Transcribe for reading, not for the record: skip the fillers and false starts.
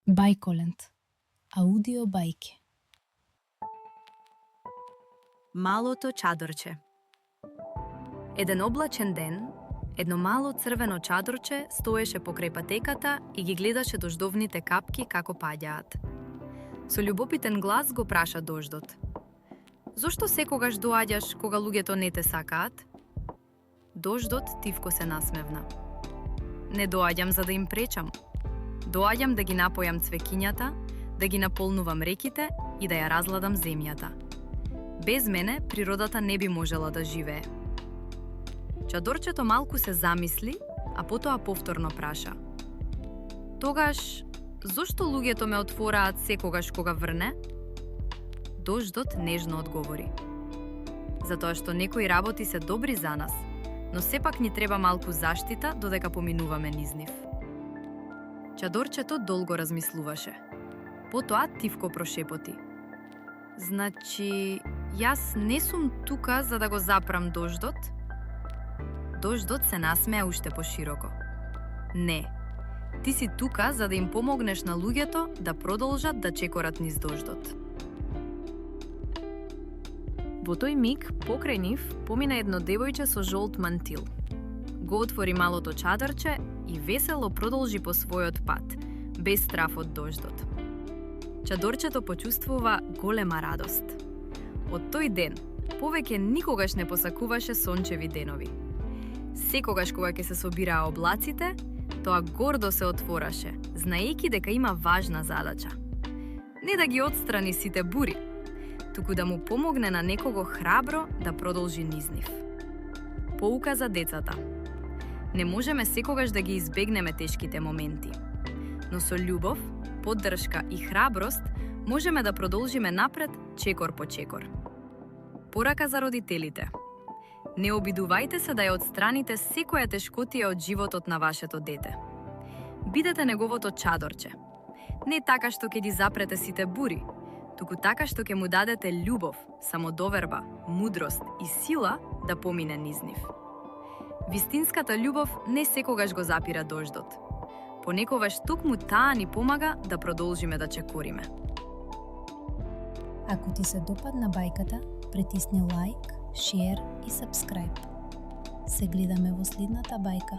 Бајколент. Аудио бајки. Малото чадорче. Еден облачен ден, едно мало црвено чадорче стоеше покрај патеката и ги гледаше дождовните капки како паѓаат. Со љубопитен глас го праша дождот: "Зошто секогаш доаѓаш кога луѓето не те сакаат?" Дождот тивко се насмевна: "Не доаѓам за да им пречам. Доаѓам да ги напојам цвекињата, да ги наполнувам реките и да ја разладам земјата. Без мене природата не би можела да живее." Чадорчето малку се замисли, а потоа повторно праша: "Тогаш, зошто луѓето ме отвораат секогаш кога врне?" Дождот нежно одговори: "Затоа што некои работи се добри за нас, но сепак ни треба малку заштита додека поминуваме низ нив." Чадорчето долго размислуваше. Потоа тивко прошепоти: "Значи, јас не сум тука за да го запрам дождот?" Дождот се насмеа уште пошироко: "Не, ти си тука за да им помогнеш на луѓето да продолжат да чекорат низ дождот." Во тој миг, покрај нив, помина едно девојче со жолт мантил. Го отвори малото чадорче и весело продолжи по својот пат, без страф од дождот. Чадорчето почувствува голема радост. Од тој ден, повеќе никогаш не посакуваше сончеви денови. Секогаш кога ќе се собираа облаците, тоа гордо се отвораше, знаејќи дека има важна задача. Не да ги отстрани сите бури, туку да му помогне на некого храбро да продолжи низ нив. Поука за децата. Не можеме секогаш да ги избегнеме тешките моменти, но со љубов, поддршка и храброст можеме да продолжиме напред чекор по чекор. Порака за родителите. Не обидувајте се да ја отстраните секоја тешкотија од животот на вашето дете. Бидете неговото чадорче. Не така што ќе ги запрете сите бури, туку така што ќе му дадете љубов, самодоверба, мудрост и сила да помине низ нив. Вистинската љубов не секогаш го запира дождот. Понекогаш токму таа ни помага да продолжиме да чекориме. Ако ти се допадна бајката, притисни лайк, шер и сабскрајб. Се гледаме во следната бајка.